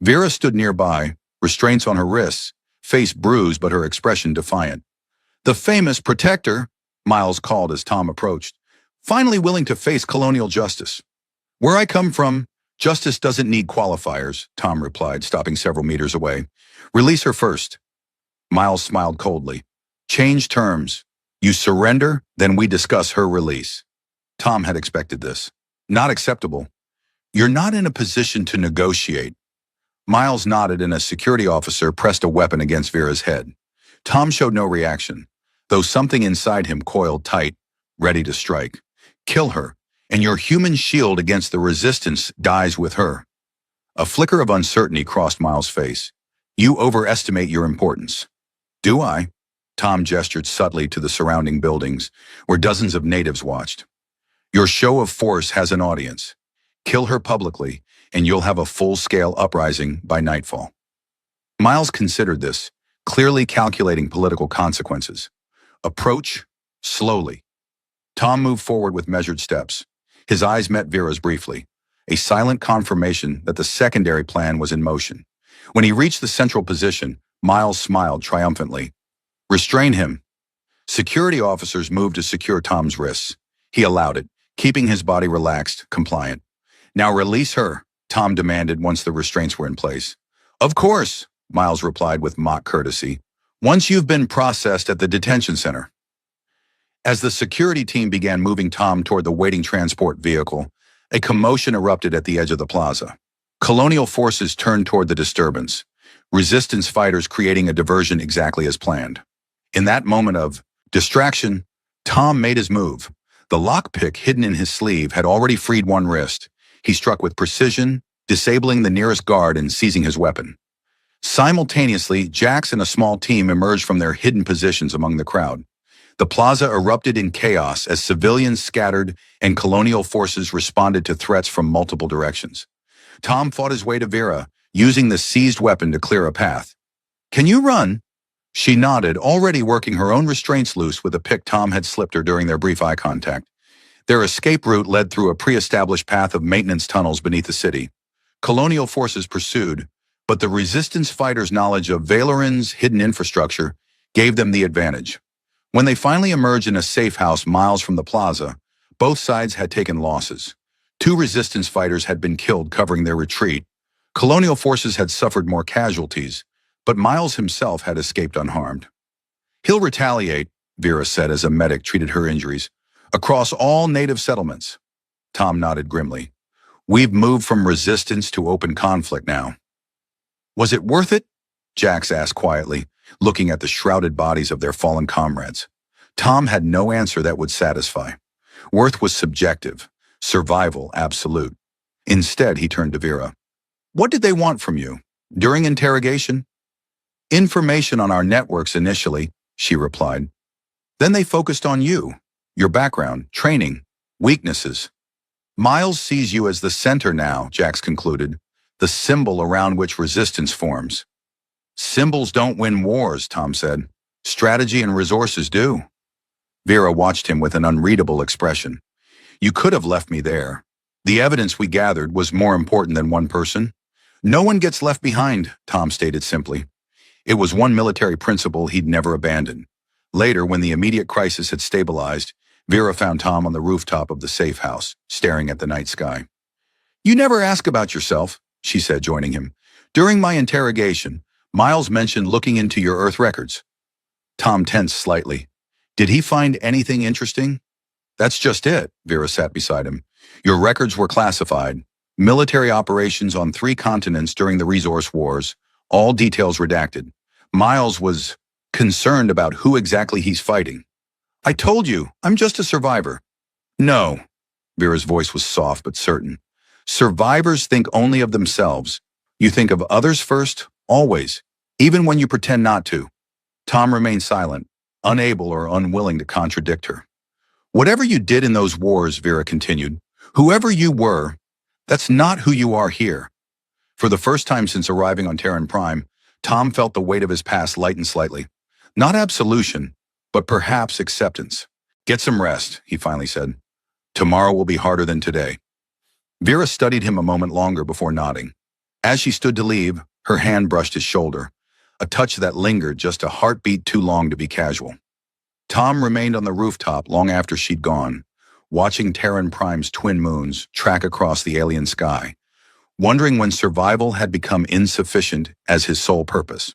Vera stood nearby, restraints on her wrists, face bruised but her expression defiant. The famous protector, Miles called as Tom approached, finally willing to face colonial justice. Where I come from, justice doesn't need qualifiers, Tom replied, stopping several meters away. Release her first. Miles smiled coldly. Change terms. You surrender, then we discuss her release. Tom had expected this. Not acceptable. You're not in a position to negotiate. Miles nodded and a security officer pressed a weapon against Vera's head. Tom showed no reaction, though something inside him coiled tight, ready to strike. Kill her, and your human shield against the resistance dies with her. A flicker of uncertainty crossed Miles' face. You overestimate your importance. Do I? Tom gestured subtly to the surrounding buildings, where dozens of natives watched. Your show of force has an audience. Kill her publicly, and you'll have a full-scale uprising by nightfall. Miles considered this, clearly calculating political consequences. Approach slowly. Tom moved forward with measured steps. His eyes met Vera's briefly, a silent confirmation that the secondary plan was in motion. When he reached the central position, Miles smiled triumphantly. Restrain him. Security officers moved to secure Tom's wrists. He allowed it, keeping his body relaxed, compliant. Now release her, Tom demanded once the restraints were in place. Of course, Miles replied with mock courtesy. Once you've been processed at the detention center. As the security team began moving Tom toward the waiting transport vehicle, a commotion erupted at the edge of the plaza. Colonial forces turned toward the disturbance, resistance fighters creating a diversion exactly as planned. In that moment of distraction, Tom made his move. The lockpick hidden in his sleeve had already freed one wrist. He struck with precision, disabling the nearest guard and seizing his weapon. Simultaneously, Jax and a small team emerged from their hidden positions among the crowd. The plaza erupted in chaos as civilians scattered and colonial forces responded to threats from multiple directions. Tom fought his way to Vera, using the seized weapon to clear a path. Can you run? She nodded, already working her own restraints loose with a pick Tom had slipped her during their brief eye contact. Their escape route led through a pre-established path of maintenance tunnels beneath the city. Colonial forces pursued, but the resistance fighters' knowledge of Valoran's hidden infrastructure gave them the advantage. When they finally emerged in a safe house miles from the plaza, both sides had taken losses. 2 resistance fighters had been killed covering their retreat. Colonial forces had suffered more casualties, but Miles himself had escaped unharmed. He'll retaliate, Vera said as a medic treated her injuries, across all native settlements. Tom nodded grimly. We've moved from resistance to open conflict now. Was it worth it? Jax asked quietly, looking at the shrouded bodies of their fallen comrades. Tom had no answer that would satisfy. Worth was subjective, survival absolute. Instead, he turned to Vera. What did they want from you? During interrogation? Information on our networks initially, she replied. Then they focused on you, your background, training, weaknesses. Miles sees you as the center now, Jax concluded, the symbol around which resistance forms. Symbols don't win wars, Tom said. Strategy and resources do. Vera watched him with an unreadable expression. You could have left me there. The evidence we gathered was more important than one person. No one gets left behind, Tom stated simply. It was one military principle he'd never abandoned. Later, when the immediate crisis had stabilized, Vera found Tom on the rooftop of the safe house, staring at the night sky. You never ask about yourself, she said, joining him. During my interrogation, Miles mentioned looking into your Earth records. Tom tensed slightly. Did he find anything interesting? That's just it, Vera sat beside him. Your records were classified. Military operations on 3 continents during the resource wars, all details redacted. Miles was concerned about who exactly he's fighting. I told you, I'm just a survivor. No, Vera's voice was soft but certain. Survivors think only of themselves. You think of others first, always, even when you pretend not to. Tom remained silent, unable or unwilling to contradict her. Whatever you did in those wars, Vera continued, whoever you were, that's not who you are here. For the first time since arriving on Terran Prime, Tom felt the weight of his past lighten slightly. Not absolution, but perhaps acceptance. Get some rest, he finally said. Tomorrow will be harder than today. Vera studied him a moment longer before nodding. As she stood to leave, her hand brushed his shoulder, a touch that lingered just a heartbeat too long to be casual. Tom remained on the rooftop long after she'd gone, watching Terran Prime's twin moons track across the alien sky, wondering when survival had become insufficient as his sole purpose.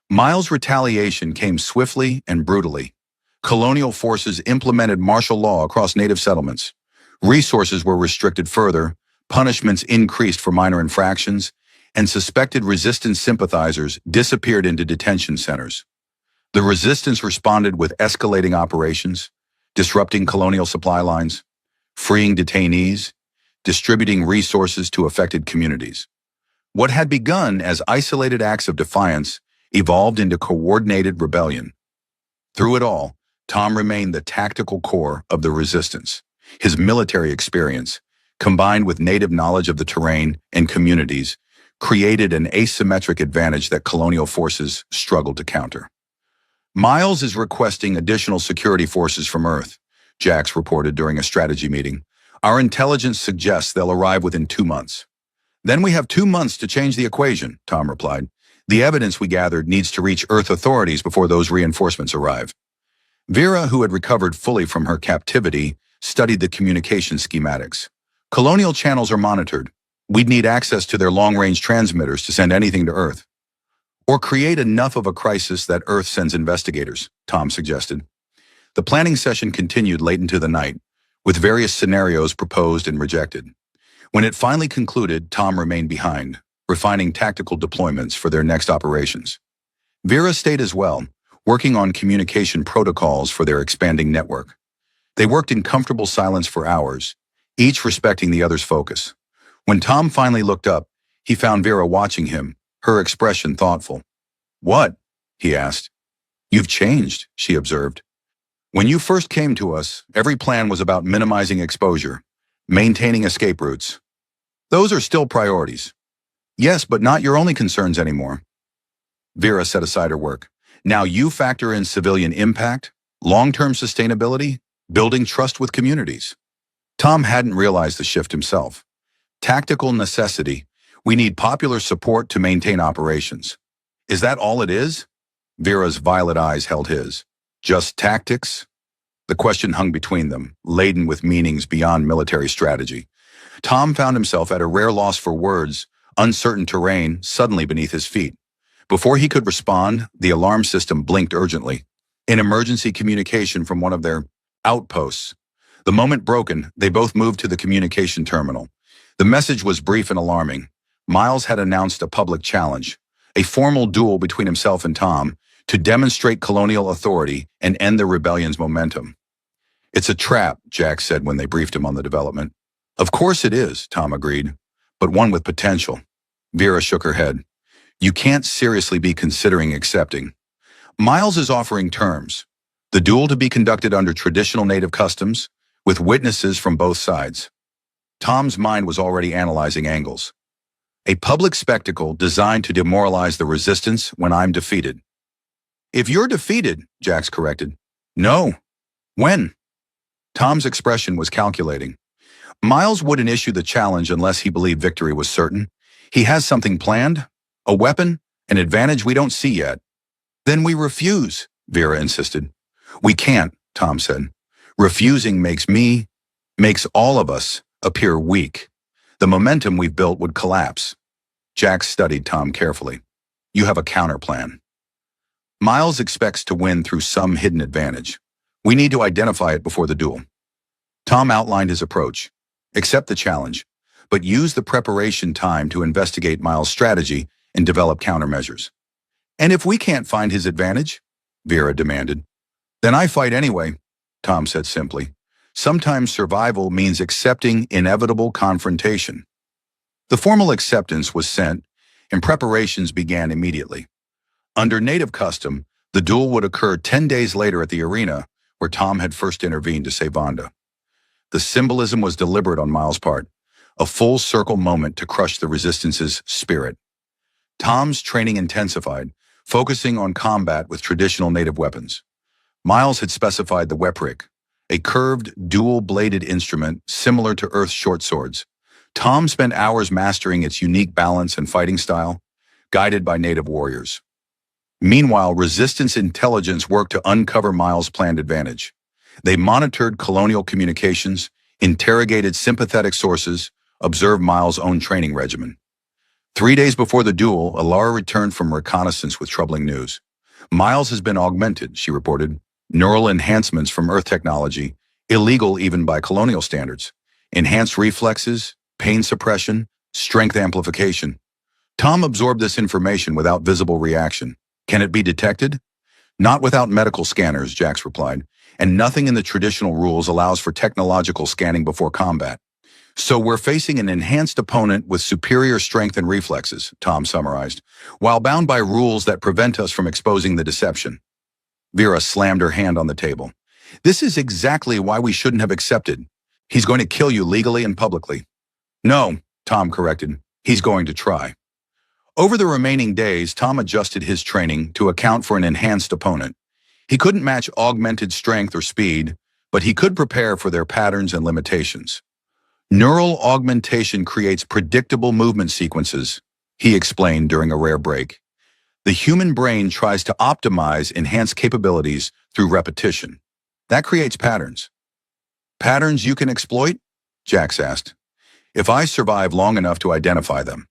Miles' retaliation came swiftly and brutally. Colonial forces implemented martial law across native settlements. Resources were restricted further, punishments increased for minor infractions, and suspected resistance sympathizers disappeared into detention centers. The resistance responded with escalating operations, disrupting colonial supply lines, freeing detainees, distributing resources to affected communities. What had begun as isolated acts of defiance evolved into coordinated rebellion. Through it all, Tom remained the tactical core of the resistance. His military experience, combined with native knowledge of the terrain and communities, created an asymmetric advantage that colonial forces struggled to counter. Miles is requesting additional security forces from Earth, Jax reported during a strategy meeting. Our intelligence suggests they'll arrive within 2 months. Then we have 2 months to change the equation, Tom replied. The evidence we gathered needs to reach Earth authorities before those reinforcements arrive. Vera, who had recovered fully from her captivity, studied the communication schematics. Colonial channels are monitored. We'd need access to their long-range transmitters to send anything to Earth. Or create enough of a crisis that Earth sends investigators, Tom suggested. The planning session continued late into the night, with various scenarios proposed and rejected. When it finally concluded, Tom remained behind, refining tactical deployments for their next operations. Vera stayed as well, working on communication protocols for their expanding network. They worked in comfortable silence for hours, each respecting the other's focus. When Tom finally looked up, he found Vera watching him, her expression thoughtful. "What?" he asked. "You've changed," she observed. "When you first came to us, every plan was about minimizing exposure, maintaining escape routes. Those are still priorities. Yes, but not your only concerns anymore." Vera set aside her work. "Now you factor in civilian impact, long-term sustainability, building trust with communities." Tom hadn't realized the shift himself. Tactical necessity. We need popular support to maintain operations. Is that all it is? Vera's violet eyes held his. Just tactics? The question hung between them, laden with meanings beyond military strategy. Tom found himself at a rare loss for words, uncertain terrain suddenly beneath his feet. Before he could respond, the alarm system blinked urgently. An emergency communication from one of their outposts. The moment broken, they both moved to the communication terminal. The message was brief and alarming. Miles had announced a public challenge, a formal duel between himself and Tom, to demonstrate colonial authority and end the rebellion's momentum. "It's a trap," Jack said when they briefed him on the development. "Of course it is," Tom agreed, "but one with potential." Vera shook her head. "You can't seriously be considering accepting. Miles is offering terms. The duel to be conducted under traditional native customs, with witnesses from both sides." Tom's mind was already analyzing angles. "A public spectacle designed to demoralize the resistance when I'm defeated." "If you're defeated," Jax corrected. "No. When?" Tom's expression was calculating. Miles wouldn't issue the challenge unless he believed victory was certain. He has something planned, a weapon, an advantage we don't see yet. "Then we refuse," Vera insisted. "We can't," Tom said. "Refusing makes all of us appear weak. The momentum we've built would collapse." Jax studied Tom carefully. "You have a counterplan." "Miles expects to win through some hidden advantage. We need to identify it before the duel." Tom outlined his approach. "Accept the challenge, but use the preparation time to investigate Miles' strategy and develop countermeasures." "And if we can't find his advantage?" Vera demanded. "Then I fight anyway," Tom said simply. "Sometimes survival means accepting inevitable confrontation." The formal acceptance was sent, and preparations began immediately. Under native custom, the duel would occur 10 days later at the arena, where Tom had first intervened to save Vonda. The symbolism was deliberate on Miles' part, a full-circle moment to crush the resistance's spirit. Tom's training intensified, focusing on combat with traditional native weapons. Miles had specified the Weprik, a curved, dual-bladed instrument similar to Earth's short swords. Tom spent hours mastering its unique balance and fighting style, guided by native warriors. Meanwhile, resistance intelligence worked to uncover Miles' planned advantage. They monitored colonial communications, interrogated sympathetic sources, observed Miles' own training regimen. 3 days before the duel, Alara returned from reconnaissance with troubling news. "Miles has been augmented," she reported. "Neural enhancements from Earth technology, illegal even by colonial standards. Enhanced reflexes, pain suppression, strength amplification." Tom absorbed this information without visible reaction. "Can it be detected?" "Not without medical scanners," Jax replied. and nothing in the traditional rules allows for technological scanning before combat. So we're facing an enhanced opponent with superior strength and reflexes, Tom summarized, while bound by rules that prevent us from exposing the deception. Vera slammed her hand on the table. This is exactly why we shouldn't have accepted. He's going to kill you legally and publicly. No, Tom corrected. He's going to try. Over the remaining days, Tom adjusted his training to account for an enhanced opponent. He couldn't match augmented strength or speed, but he could prepare for their patterns and limitations. Neural augmentation creates predictable movement sequences, he explained during a rare break. The human brain tries to optimize enhanced capabilities through repetition. That creates patterns. Patterns you can exploit? Jax asked. If I survive long enough to identify them.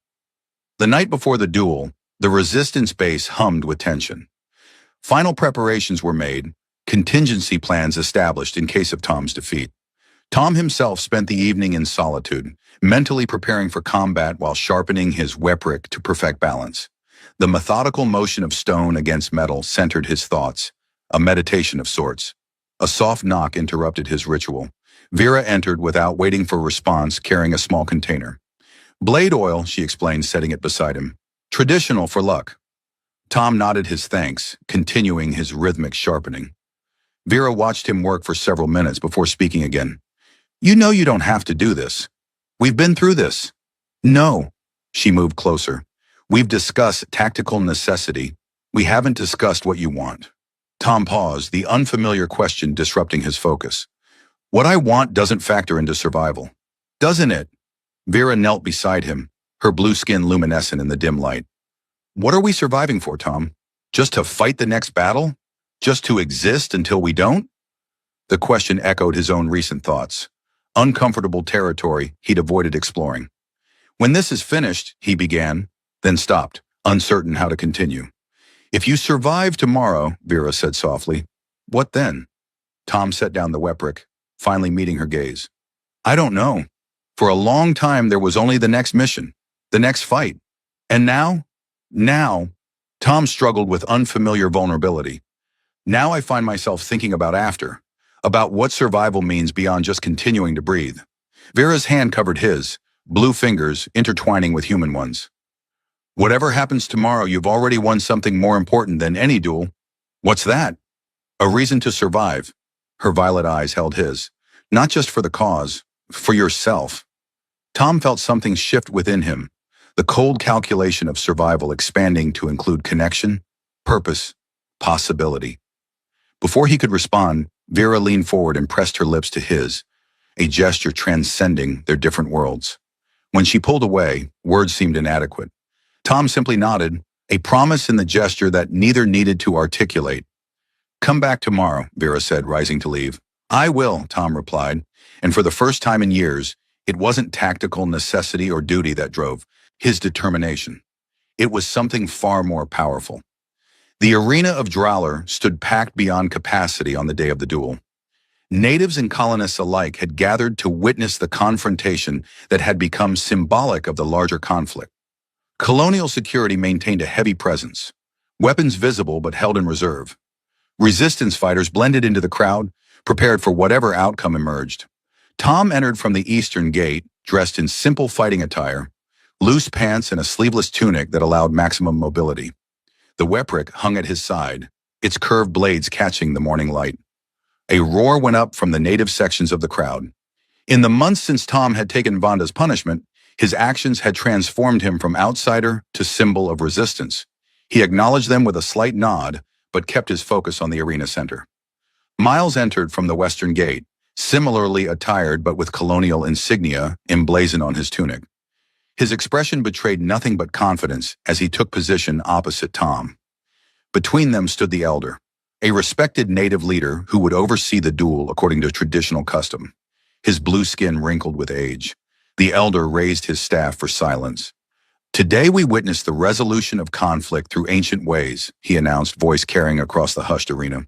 The night before the duel, the resistance base hummed with tension. Final preparations were made, contingency plans established in case of Tom's defeat. Tom himself spent the evening in solitude, mentally preparing for combat while sharpening his weprick to perfect balance. The methodical motion of stone against metal centered his thoughts, a meditation of sorts. A soft knock interrupted his ritual. Vera entered without waiting for response, carrying a small container. Blade oil, she explained, setting it beside him. Traditional for luck. Tom nodded his thanks, continuing his rhythmic sharpening. Vera watched him work for several minutes before speaking again. You know you don't have to do this. We've been through this. No. She moved closer. We've discussed tactical necessity. We haven't discussed what you want. Tom paused, the unfamiliar question disrupting his focus. What I want doesn't factor into survival. Doesn't it? Vera knelt beside him, her blue skin luminescent in the dim light. What are we surviving for, Tom? Just to fight the next battle? Just to exist until we don't? The question echoed his own recent thoughts. Uncomfortable territory he'd avoided exploring. When this is finished, he began, then stopped, uncertain how to continue. If you survive tomorrow, Vera said softly, what then? Tom set down the weprick, finally meeting her gaze. I don't know. For a long time, there was only the next mission, the next fight. And now, Tom struggled with unfamiliar vulnerability. Now I find myself thinking about after, about what survival means beyond just continuing to breathe. Vera's hand covered his, blue fingers intertwining with human ones. Whatever happens tomorrow, you've already won something more important than any duel. What's that? A reason to survive. Her violet eyes held his. Not just for the cause, for yourself. Tom felt something shift within him, the cold calculation of survival expanding to include connection, purpose, possibility. Before he could respond, Vera leaned forward and pressed her lips to his, a gesture transcending their different worlds. When she pulled away, words seemed inadequate. Tom simply nodded, a promise in the gesture that neither needed to articulate. Come back tomorrow, Vera said, rising to leave. I will, Tom replied, and for the first time in years, it wasn't tactical necessity or duty that drove his determination. It was something far more powerful. The arena of Drowler stood packed beyond capacity on the day of the duel. Natives and colonists alike had gathered to witness the confrontation that had become symbolic of the larger conflict. Colonial security maintained a heavy presence, weapons visible but held in reserve. Resistance fighters blended into the crowd, prepared for whatever outcome emerged. Tom entered from the eastern gate, dressed in simple fighting attire, loose pants and a sleeveless tunic that allowed maximum mobility. The weprick hung at his side, its curved blades catching the morning light. A roar went up from the native sections of the crowd. In the months since Tom had taken Vonda's punishment, his actions had transformed him from outsider to symbol of resistance. He acknowledged them with a slight nod, but kept his focus on the arena center. Miles entered from the western gate, similarly attired but with colonial insignia emblazoned on his tunic. His expression betrayed nothing but confidence as he took position opposite Tom. Between them stood the elder, a respected native leader who would oversee the duel according to traditional custom. His blue skin wrinkled with age. The elder raised his staff for silence. Today we witness the resolution of conflict through ancient ways, he announced, voice carrying across the hushed arena.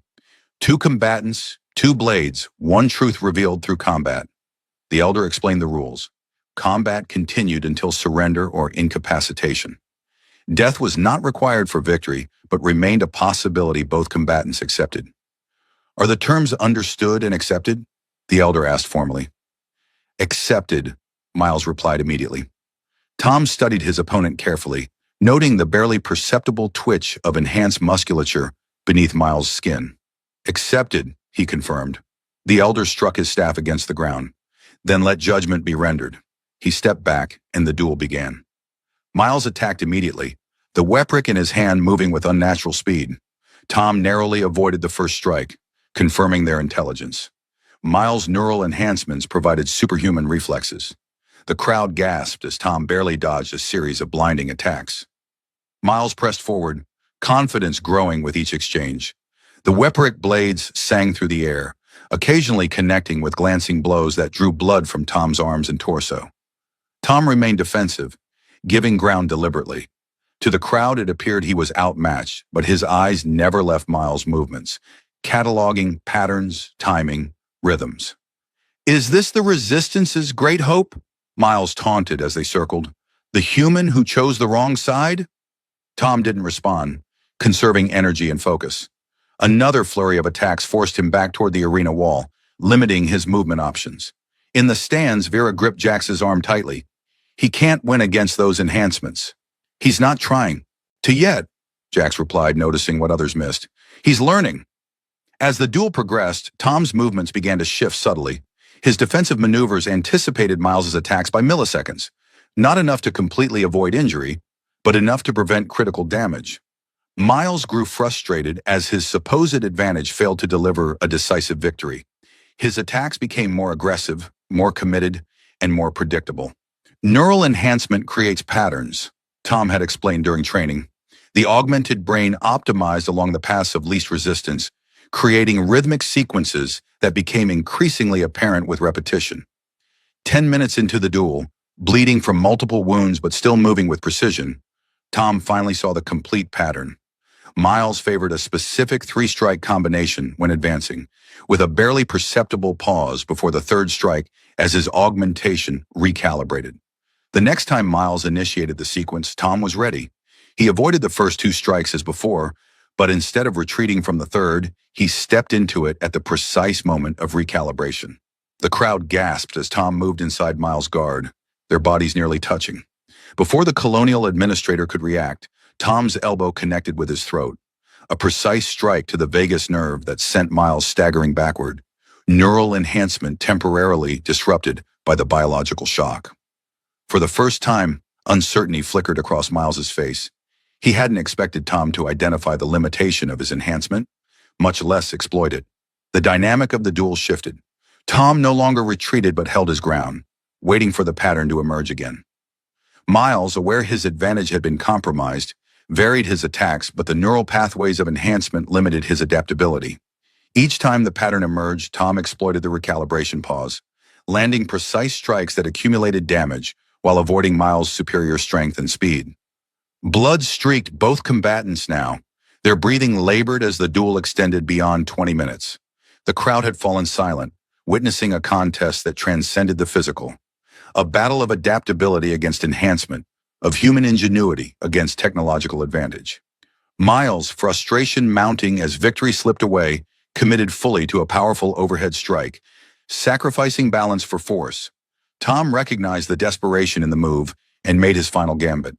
2 combatants, 2 blades, 1 truth revealed through combat. The elder explained the rules. Combat continued until surrender or incapacitation. Death was not required for victory, but remained a possibility both combatants accepted. Are the terms understood and accepted? The elder asked formally. Accepted, Miles replied immediately. Tom studied his opponent carefully, noting the barely perceptible twitch of enhanced musculature beneath Miles' skin. Accepted, he confirmed. The elder struck his staff against the ground. Then let judgment be rendered. He stepped back, and the duel began. Miles attacked immediately, the weprick in his hand moving with unnatural speed. Tom narrowly avoided the first strike, confirming their intelligence. Miles' neural enhancements provided superhuman reflexes. The crowd gasped as Tom barely dodged a series of blinding attacks. Miles pressed forward, confidence growing with each exchange. The weprick blades sang through the air, occasionally connecting with glancing blows that drew blood from Tom's arms and torso. Tom remained defensive, giving ground deliberately. To the crowd, it appeared he was outmatched, but his eyes never left Miles' movements, cataloging patterns, timing, rhythms. Is this the Resistance's great hope? Miles taunted as they circled. The human who chose the wrong side? Tom didn't respond, conserving energy and focus. Another flurry of attacks forced him back toward the arena wall, limiting his movement options. In the stands, Vera gripped Jax's arm tightly. He can't win against those enhancements. He's not trying. To yet, Jax replied, noticing what others missed. He's learning. As the duel progressed, Tom's movements began to shift subtly. His defensive maneuvers anticipated Miles's attacks by milliseconds, not enough to completely avoid injury, but enough to prevent critical damage. Miles grew frustrated as his supposed advantage failed to deliver a decisive victory. His attacks became more aggressive, more committed, and more predictable. Neural enhancement creates patterns, Tom had explained during training. The augmented brain optimized along the paths of least resistance, creating rhythmic sequences that became increasingly apparent with repetition. 10 minutes into the duel, bleeding from multiple wounds but still moving with precision, Tom finally saw the complete pattern. Miles favored a specific three-strike combination when advancing, with a barely perceptible pause before the third strike as his augmentation recalibrated. The next time Miles initiated the sequence, Tom was ready. He avoided the first two strikes as before, but instead of retreating from the third, he stepped into it at the precise moment of recalibration. The crowd gasped as Tom moved inside Miles' guard, their bodies nearly touching. Before the colonial administrator could react, Tom's elbow connected with his throat, a precise strike to the vagus nerve that sent Miles staggering backward, neural enhancement temporarily disrupted by the biological shock. For the first time, uncertainty flickered across Miles's face. He hadn't expected Tom to identify the limitation of his enhancement, much less exploit it. The dynamic of the duel shifted. Tom no longer retreated but held his ground, waiting for the pattern to emerge again. Miles, aware his advantage had been compromised, varied his attacks, but the neural pathways of enhancement limited his adaptability. Each time the pattern emerged, Tom exploited the recalibration pause, landing precise strikes that accumulated damage while avoiding Miles' superior strength and speed. Blood streaked both combatants now, their breathing labored as the duel extended beyond 20 minutes. The crowd had fallen silent, witnessing a contest that transcended the physical. A battle of adaptability against enhancement, of human ingenuity against technological advantage. Miles, frustration mounting as victory slipped away, committed fully to a powerful overhead strike, sacrificing balance for force. Tom recognized the desperation in the move and made his final gambit.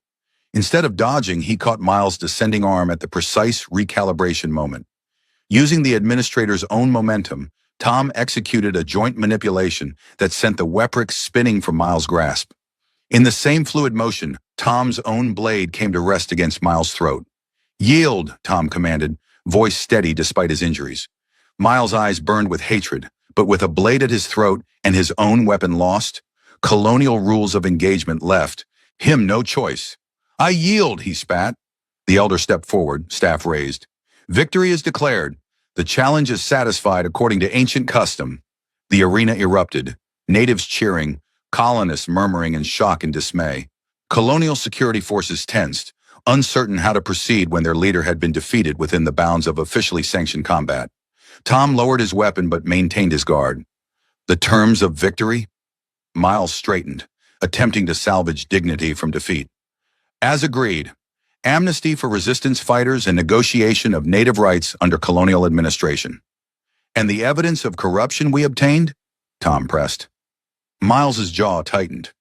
Instead of dodging, he caught Miles' descending arm at the precise recalibration moment. Using the administrator's own momentum, Tom executed a joint manipulation that sent the weprick spinning from Miles' grasp. In the same fluid motion, Tom's own blade came to rest against Miles' throat. Yield, Tom commanded, voice steady despite his injuries. Miles' eyes burned with hatred, but with a blade at his throat and his own weapon lost, colonial rules of engagement left him no choice. I yield, he spat. The elder stepped forward, staff raised. Victory is declared. The challenge is satisfied according to ancient custom. The arena erupted, natives cheering, colonists murmuring in shock and dismay. Colonial security forces tensed, uncertain how to proceed when their leader had been defeated within the bounds of officially sanctioned combat. Tom lowered his weapon but maintained his guard. The terms of victory? Miles straightened, attempting to salvage dignity from defeat. As agreed, amnesty for resistance fighters and negotiation of native rights under colonial administration. And the evidence of corruption we obtained? Tom pressed. Miles's jaw tightened.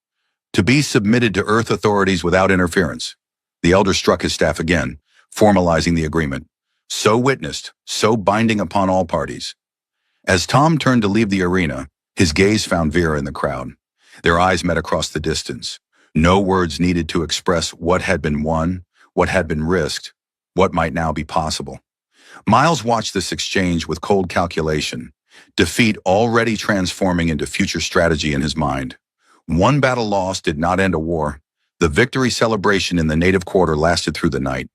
To be submitted to Earth authorities without interference. The elder struck his staff again, formalizing the agreement. So witnessed, so binding upon all parties. As Tom turned to leave the arena, his gaze found Vera in the crowd. Their eyes met across the distance. No words needed to express what had been won, what had been risked, what might now be possible. Miles watched this exchange with cold calculation, defeat already transforming into future strategy in his mind. One battle lost did not end a war. The victory celebration in the native quarter lasted through the night.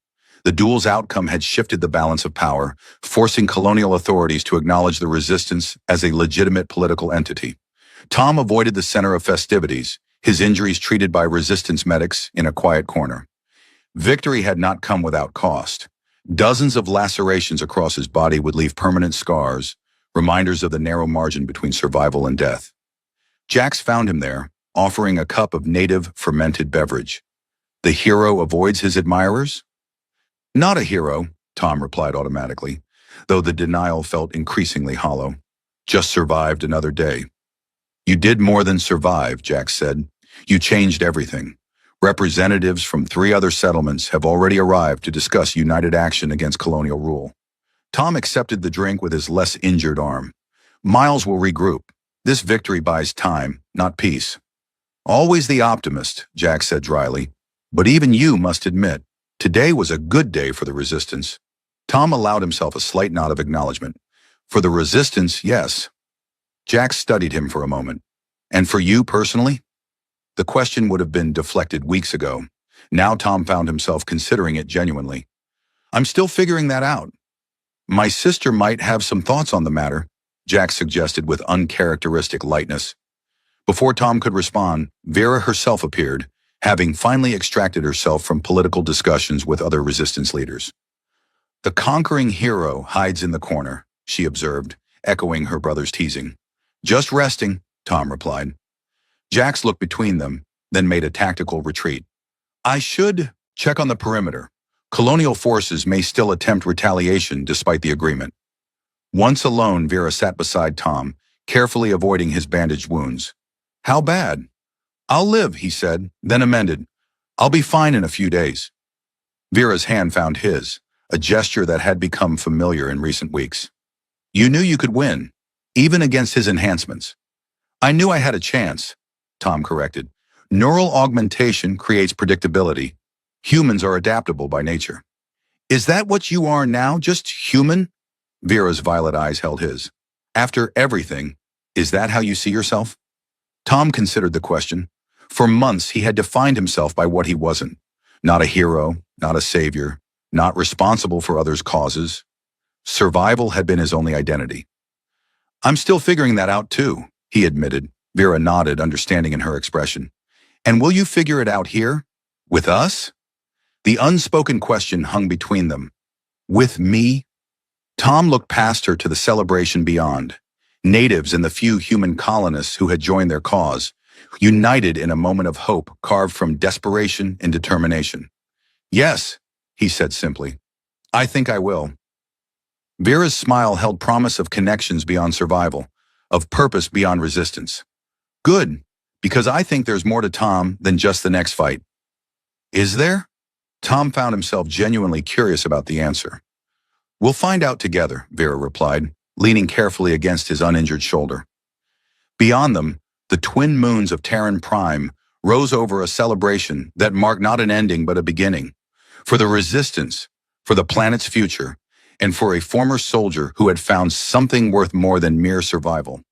The duel's outcome had shifted the balance of power, forcing colonial authorities to acknowledge the resistance as a legitimate political entity. Tom avoided the center of festivities, his injuries treated by resistance medics in a quiet corner. Victory had not come without cost. Dozens of lacerations across his body would leave permanent scars, reminders of the narrow margin between survival and death. Jax found him there, offering a cup of native fermented beverage. The hero avoids his admirers? Not a hero, Tom replied automatically, though the denial felt increasingly hollow. Just survived another day. You did more than survive, Jax said. You changed everything. Representatives from 3 other settlements have already arrived to discuss united action against colonial rule. Tom accepted the drink with his less injured arm. Miles will regroup. This victory buys time, not peace. Always the optimist, Jax said dryly. But even you must admit, today was a good day for the resistance. Tom allowed himself a slight nod of acknowledgement. For the resistance, yes. Jax studied him for a moment. And for you personally? The question would have been deflected weeks ago. Now Tom found himself considering it genuinely. I'm still figuring that out. My sister might have some thoughts on the matter, Jax suggested with uncharacteristic lightness. Before Tom could respond, Vera herself appeared, having finally extracted herself from political discussions with other resistance leaders. The conquering hero hides in the corner, she observed, echoing her brother's teasing. Just resting, Tom replied. Jax looked between them, then made a tactical retreat. I should check on the perimeter. Colonial forces may still attempt retaliation despite the agreement. Once alone, Vera sat beside Tom, carefully avoiding his bandaged wounds. How bad? I'll live, he said, then amended. I'll be fine in a few days. Vera's hand found his, a gesture that had become familiar in recent weeks. You knew you could win, even against his enhancements. I knew I had a chance, Tom corrected. Neural augmentation creates predictability. Humans are adaptable by nature. Is that what you are now, just human? Vera's violet eyes held his. After everything, is that how you see yourself? Tom considered the question. For months, he had defined himself by what he wasn't. Not a hero, not a savior, not responsible for others' causes. Survival had been his only identity. I'm still figuring that out too, he admitted. Vera nodded, understanding in her expression. And will you figure it out here? With us? The unspoken question hung between them. With me? Tom looked past her to the celebration beyond. Natives and the few human colonists who had joined their cause, united in a moment of hope carved from desperation and determination. Yes, he said simply. I think I will. Vera's smile held promise of connections beyond survival, of purpose beyond resistance. Good, because I think there's more to Tom than just the next fight. Is there? Tom found himself genuinely curious about the answer. We'll find out together, Vera replied, leaning carefully against his uninjured shoulder. Beyond them, the twin moons of Terran Prime rose over a celebration that marked not an ending but a beginning. For the resistance, for the planet's future, and for a former soldier who had found something worth more than mere survival.